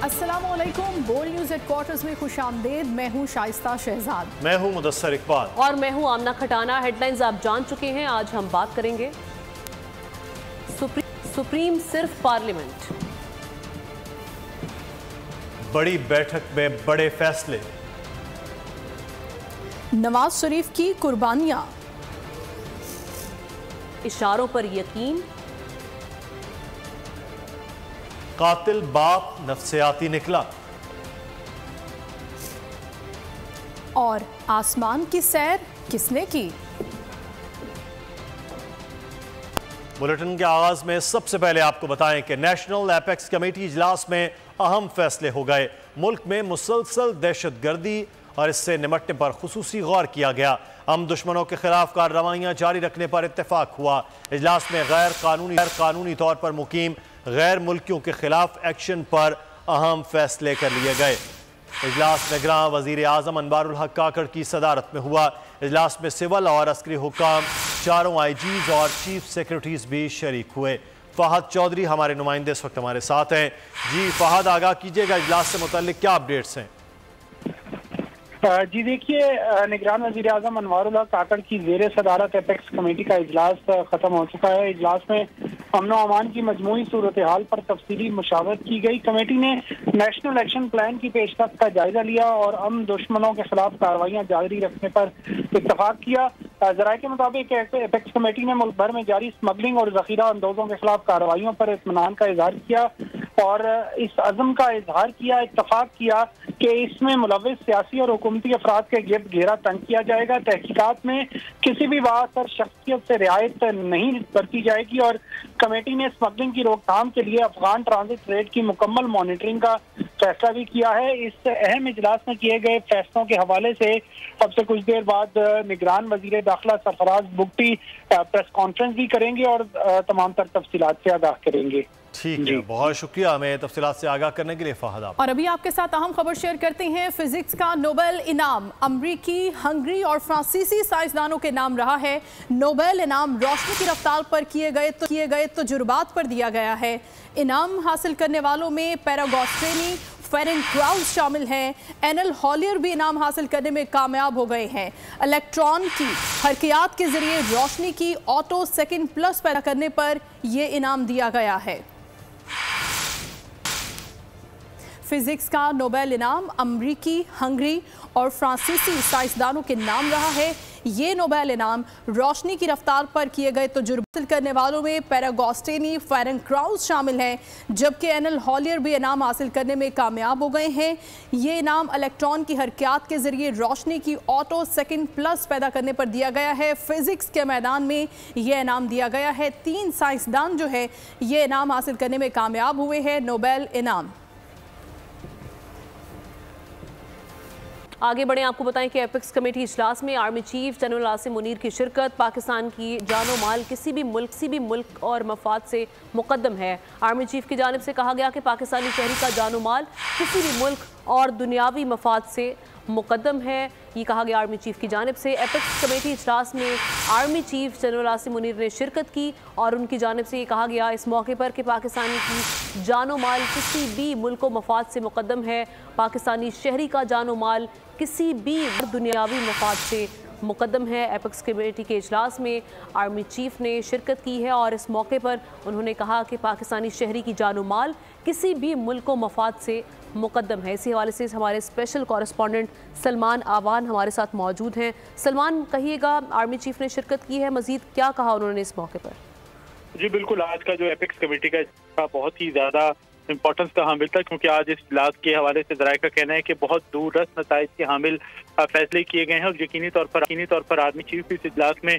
अस्सलामुअलैकुम। Bold news headquarters में खुशामदीद। मैं हूँ शाइस्ता शहजाद। मैं हूँ मुदस्सर इकबाल और मैं हूँ आमना खटाना। हेडलाइंस आप जान चुके हैं। आज हम बात करेंगे सुप्रीम सिर्फ पार्लियामेंट, बड़ी बैठक में बड़े फैसले, नवाज शरीफ की कुर्बानियां, इशारों पर यकीन, कातिल बाप नफ्सियाती निकला और आसमान की सैर किसने की। बुलेटिन के आगाज में सबसे पहले आपको बताएं कि नेशनल एपेक्स कमेटी इजलास में अहम फैसले हो गए। मुल्क में मुसलसल दहशतगर्दी और इससे निमटने पर खुसूसी गौर किया गया। हम दुश्मनों के खिलाफ कार्रवाइयां जारी रखने पर इत्तेफाक हुआ। इजलास में गैर कानूनी तौर पर मुकीम गैर मुल्कियों के खिलाफ एक्शन पर अहम फैसले कर लिए गए। इजलास में निगरान वजीर आजम अनवारुल हक काकड़ की सदारत में हुआ। इजलास में सिविल और अस्करी हुकाम, चारों आईजीज और चीफ सेक्रेटरीज भी शरीक हुए। फहद चौधरी हमारे नुमाइंदे इस वक्त हमारे साथ हैं। जी फहद, आगाह कीजिएगा इजलास से मुताल्लिक क्या अपडेट्स हैं। जी देखिए, निगरान वजीर आजम अनवारुल हक काकड़ की जेर सदारत एपेक्स कमेटी का इजलास खत्म हो चुका है। इजलास में अमन अमान की मजमूई सूरत हाल पर तफसीली मुशावरत की गई। कमेटी ने नेशनल एक्शन प्लान की पेशकश का जायजा लिया और अमन दुश्मनों के खिलाफ कार्रवाइयां जारी रखने पर इत्तफाक किया। जराये के मुताबिक एपेक्स कमेटी ने मुल्क भर में जारी स्मगलिंग और जखीरा अंदोजों के खिलाफ कार्रवाइयों पर इत्मीनान का इजहार किया और इस अज़म का इजहार किया, इत्तफाक किया कि इसमें मुलव्विस सियासी और हुकूमती अफराद के गिर्द घेरा तंग किया जाएगा। तहकीकात में किसी भी बात और शख्सियत से रियायत नहीं बरती जाएगी और कमेटी ने स्मगलिंग की रोकथाम के लिए अफगान ट्रांजिट रेट की मुकम्मल मॉनिटरिंग का फैसला भी किया है। इस अहम इजलास में किए गए फैसलों के हवाले से अब से कुछ देर बाद निगरान वजीर दाखिला सरफराज बुगटी प्रेस कॉन्फ्रेंस भी करेंगे और तमाम तर तफसीलात से आगाह करेंगे। ठीक है, बहुत शुक्रिया हमें तफसीलात से आगाह करने के लिए फहद। और अभी आपके साथ अहम खबर शेयर करते हैं। फिजिक्स का नोबेल इनाम अमरीकी, हंगरी और फ्रांसीसी साइंसदानों के नाम रहा है। नोबेल इनाम रोशनी की रफ्तार पर किए गए तजुर्बात पर दिया गया है। इनाम हासिल करने वालों में पैरागोस्टेनी, फेरेंट क्राउज शामिल हैं। एनल हॉलियर भी इनाम हासिल करने में कामयाब हो गए हैं। इलेक्ट्रॉन की हरकियात के जरिए रोशनी की ऑटो सेकंड प्लस पैदा करने पर यह इनाम दिया गया है। फिजिक्स का नोबेल इनाम अमरीकी, हंगरी और फ्रांसीसी साइंसदानों के नाम रहा है। ये नोबेल इनाम रोशनी की रफ्तार पर किए गए तजुर्बे हासिल करने वालों में पैरागोस्टेनी, फेरेंट क्राउज शामिल हैं, जबकि एनल हॉलियर भी इनाम हासिल करने में कामयाब हो गए हैं। ये इनाम इलेक्ट्रॉन की हरकत के जरिए रोशनी की ऑटो सेकंड प्लस पैदा करने पर दिया गया है। फिजिक्स के मैदान में यह इनाम दिया गया है। 3 साइंसदान जो है ये इनाम हासिल करने में कामयाब हुए हैं। नोबेल इनाम। आगे बढ़े, आपको बताएं कि एपेक्स कमेटी इजलास में army chief general Asim Munir की शिरकत। पाकिस्तान की जानो माल किसी भी मुल्क और मफाद से मुकद्दम है। आर्मी चीफ की जानिब से कहा गया कि पाकिस्तानी शहरी का जानो माल किसी भी मुल्क और दुनियावी मफाद से मुकद्दम है। ये कहा गया आर्मी चीफ की जानिब से। एपेक्स कमेटी इजलास में army chief general Asim Munir ने शिरकत की और उनकी जानिब से ये कहा गया इस मौके पर कि पाकिस्तानी की जानो माल किसी भी मुल्क व मफाद से मुकद्दम है। पाकिस्तानी शहरी का जानो माल किसी भी दुनियावी मफाद से मुकद्दम है। एपेक्स कमेटी के इजलास में आर्मी चीफ ने शिरकत की है और इस मौके पर उन्होंने कहा कि पाकिस्तानी शहरी की जानो माल किसी भी मुल्क व मफाद से मुकद्दम है। इसी हवाले से हमारे स्पेशल कॉरेस्पॉन्डेंट सलमान आवान हमारे साथ मौजूद हैं। सलमान, कहिएगा, आर्मी चीफ ने शिरकत की है, मजीद क्या कहा उन्होंने इस मौके पर? जी बिल्कुल, आज का जो एपेक्स कमेटी का बहुत ही ज़्यादा इम्पोर्टेंस का हामिल था, क्योंकि आज इस इजलास के हवाले से जराये का कहना है कि बहुत दूररस नताइज के हामिल फैसले किए गए हैं और यकीनी तौर पर आर्मी चीफ इस इजलास में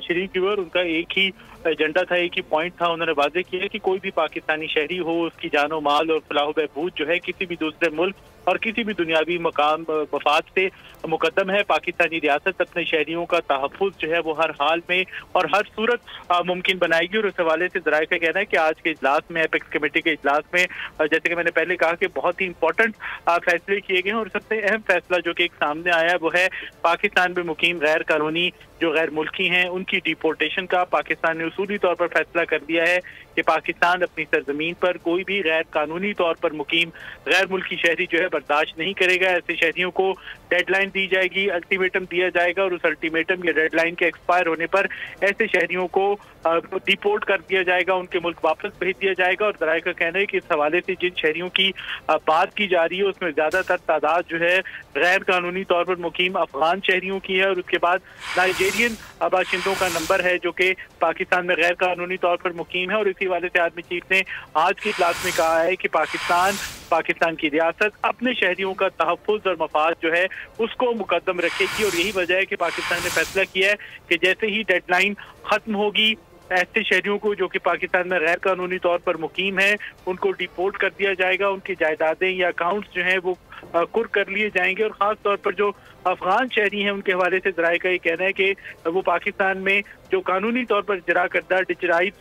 शरीक हुए और उनका एक ही एजेंडा था, एक ही पॉइंट था। उन्होंने वाज़ेह किया कि कोई भी पाकिस्तानी शहरी हो, उसकी जानो माल और फलाह बहबूद जो है किसी भी दूसरे मुल्क और किसी भी दुनियावी मकाम मफाद से मुकद्दम है। पाकिस्तानी रियासत अपने शहरियों का तहफ़्फ़ुज़ जो है वो हर हाल में और हर सूरत मुमकिन बनाएगी और उस हवाले से ज़राए का कहना है कि आज के इजलास में, एपेक्स कमेटी के इजलास में, जैसे कि मैंने पहले कहा कि बहुत ही इंपॉर्टेंट फैसले किए गए हैं और सबसे अहम फैसला जो कि एक सामने आया है वो है पाकिस्तान में मुकीम गैर कानूनी जो गैर मुल्की हैं उनकी डिपोर्टेशन का। पाकिस्तान ने उसूली तौर पर फैसला कर दिया है कि पाकिस्तान अपनी सरजमीन पर कोई भी गैर कानूनी तौर पर मुकीम गैर मुल्की शहरी जो है बर्दाश्त नहीं करेगा। ऐसे शहरियों को डेडलाइन दी जाएगी, अल्टीमेटम दिया जाएगा और उस अल्टीमेटम या डेडलाइन के एक्सपायर होने पर ऐसे शहरियों को डिपोर्ट कर दिया जाएगा, उनके मुल्क वापस भेज दिया जाएगा। और ज़राए का कहना है कि इस हवाले से जिन शहरियों की बात की जा रही है उसमें ज़्यादातर तादाद जो है गैर कानूनी तौर पर मुकीम अफगान शहरियों की है और उसके बाद नाइजेरियन बाशिंदों का नंबर है जो कि पाकिस्तान में गैर कानूनी तौर पर मुकीम है। और इसी वाले से आर्मी चीफ ने आज की इजलास में कहा है कि पाकिस्तान की रियासत अपने शहरियों का तहफ़्फ़ुज़ और मफाद जो है उसको मुकद्दम रखेगी। और यही वजह है कि पाकिस्तान ने फैसला किया है कि जैसे ही डेडलाइन खत्म होगी ऐसे शहरियों को जो कि पाकिस्तान में गैर कानूनी तौर पर मुकीम है उनको डिपोर्ट कर दिया जाएगा, उनकी जायदादें या अकाउंट्स जो हैं वो कुर्क कर लिए जाएंगे। और ख़ास तौर पर जो अफगान शहरी हैं उनके हवाले से ज़राए का ये कहना है कि वो पाकिस्तान में जो कानूनी तौर पर जरा करदा डिजिटलाइज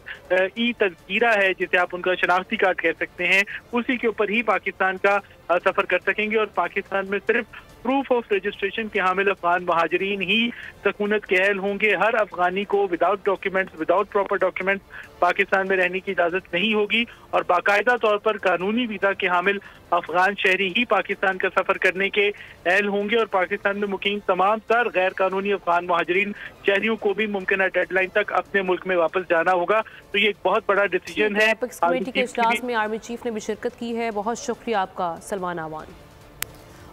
ई तज़किरा है जिसे आप उनका शनाख्ती कार्ड कह सकते हैं उसी के ऊपर ही पाकिस्तान का सफ़र कर सकेंगे। और पाकिस्तान में सिर्फ प्रूफ ऑफ रजिस्ट्रेशन के हामिल अफगान महाजरीन ही सकूनत के अहल होंगे। हर अफगानी को without documents, without proper documents Pakistan में रहने की इजाज़त नहीं होगी और बाकायदा तौर पर कानूनी वीज़ा के हामिल अफगान शहरी ही पाकिस्तान का सफ़र करने के अहल होंगे। और पाकिस्तान में मुकीम तमाम तर गैर कानूनी अफगान महाजरीन शहरियों को भी मुमकिन डेडलाइन तक अपने मुल्क में वापस जाना होगा। तो ये एक बहुत बड़ा डिसीजन है। एपेक्स कमेटी के इजलास में आर्मी चीफ ने भी शिरकत की है। बहुत शुक्रिया आपका सलमान आवान।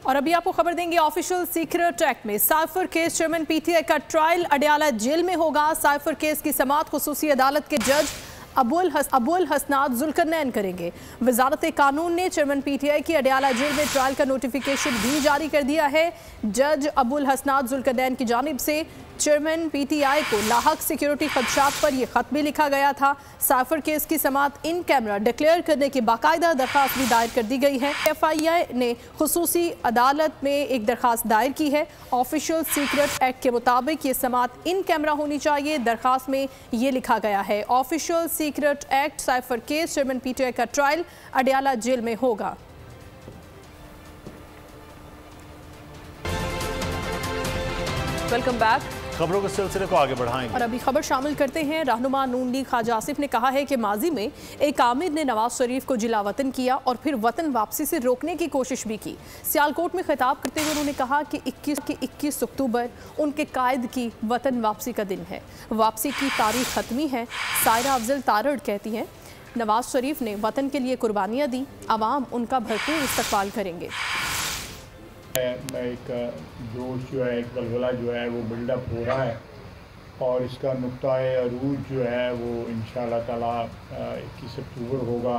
और अभी आपको खबर देंगे, ऑफिशियल सीक्रेट एक्ट में साइफर केस चेयरमैन पीटीआई का ट्रायल अडयाला जेल में होगा। साइफर केस की समाअत खुसूसी अदालत के जज अबुल हसनात जुल्करनैन करेंगे। वजारत कानून ने चेयरमैन पीटीआई की अडयाला जेल में ट्रायल का नोटिफिकेशन भी जारी कर दिया है। जज अबुल हसनात जुल्करनैन की जानिब से चेयरमैन पीटीआई को लाहक सिक्योरिटी खदशात पर यह खत भी लिखा गया था। साइफर केस की समाअत इन कैमरा डिक्लेयर करने की बाकायदा दरखास्त भी दायर कर दी गई है। एफआईआई ने खुसूसी अदालत में एक दरखास्त दायर की है। ऑफिशियल सीक्रेट एक्ट के मुताबिक ये समाअत इन कैमरा होनी चाहिए। दरखास्त में ये लिखा गया है, official secret act cipher case chairman PTI का ट्रायल अडयाला जेल में होगा। Welcome back. खबरों के सिलसिले को आगे बढ़ाएंगे और अभी खबर शामिल करते हैं। रहनुमा नून लीग ख्वाजा आसिफ ने कहा है कि माजी में एक आमिर ने नवाज शरीफ को जिला वतन किया और फिर वतन वापसी से रोकने की कोशिश भी की। सियालकोट में खिताब करते हुए उन्होंने कहा कि 21 अक्टूबर उनके कायद की वतन वापसी का दिन है। वापसी की तारीख खत्मी है। सायरा अफजल तारड़ कहती हैं नवाज शरीफ ने वतन के लिए कुर्बानियाँ दी, आवाम उनका भरपूर इस्तकबाल करेंगे। एक जोश जो है, एक बलबला जो है वो बिल्डअप हो रहा है और इसका नुक्ताए अरूज जो है वो इंशाअल्लाह ताला 21 अक्टूबर होगा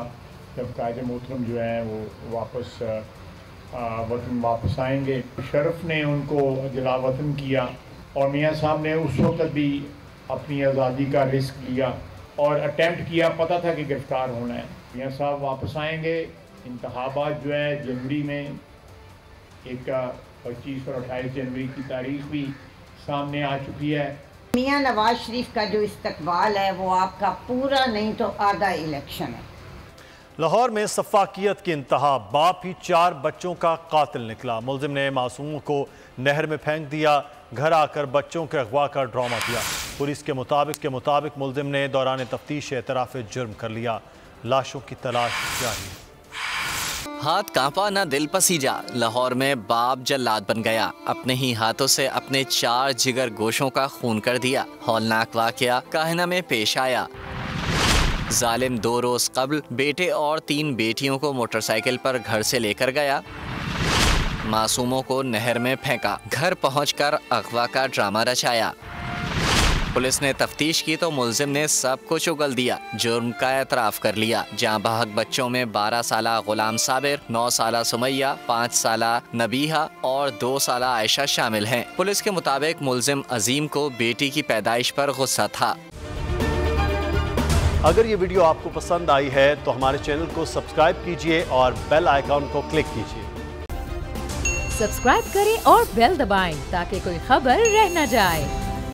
जब कायद मोहतरम जो है वो वापस वतन वापस आएंगे। शरफ ने उनको जिला वतन किया और मियाँ साहब ने उस वक्त भी अपनी आज़ादी का रिस्क लिया और अटैम्प्ट किया, पता था कि गिरफ़्तार होना है। मियाँ साहब वापस आएंगे। इंतखाबात जो है जनवरी में, एक 25 और 28 जनवरी की तारीख भी सामने आ चुकी है। मियां नवाज शरीफ का जो इस्तकबाल है वो आपका पूरा नहीं तो आधा इलेक्शन है। लाहौर में सफाकियत की इंतहा, बाप ही 4 बच्चों का कातिल निकला। मुलजिम ने मासूमों को नहर में फेंक दिया, घर आकर बच्चों के अगवा का ड्रामा किया। पुलिस के मुताबिक मुलजिम ने दौरान तफ्तीश एतराफ़ जुर्म कर लिया। लाशों की तलाश जारी है। हाथ कांपा ना दिल पसीजा, लाहौर में बाप जल्लाद बन गया। अपने ही हाथों से अपने 4 जिगर गोशों का खून कर दिया। हौलनाक वाकया काहिना में पेश आया। जालिम 2 रोज कबल बेटे और 3 बेटियों को मोटरसाइकिल पर घर से लेकर गया, मासूमों को नहर में फेंका, घर पहुंचकर अगवा का ड्रामा रचाया। पुलिस ने तफ्तीश की तो मुलजिम ने सब कुछ उगल दिया, जुर्म का एतराफ़ कर लिया। जहां बहक बच्चों में 12 साला गुलाम साबिर, 9 साला सुमैया, 5 साला नबीहा और 2 साला आयशा शामिल हैं। पुलिस के मुताबिक मुलजिम अजीम को बेटी की पैदाइश पर गुस्सा था। अगर ये वीडियो आपको पसंद आई है तो हमारे चैनल को सब्सक्राइब कीजिए और बेल आइकॉन को क्लिक कीजिए। सब्सक्राइब करें और बेल दबाएं ताकि कोई खबर रह न जाए।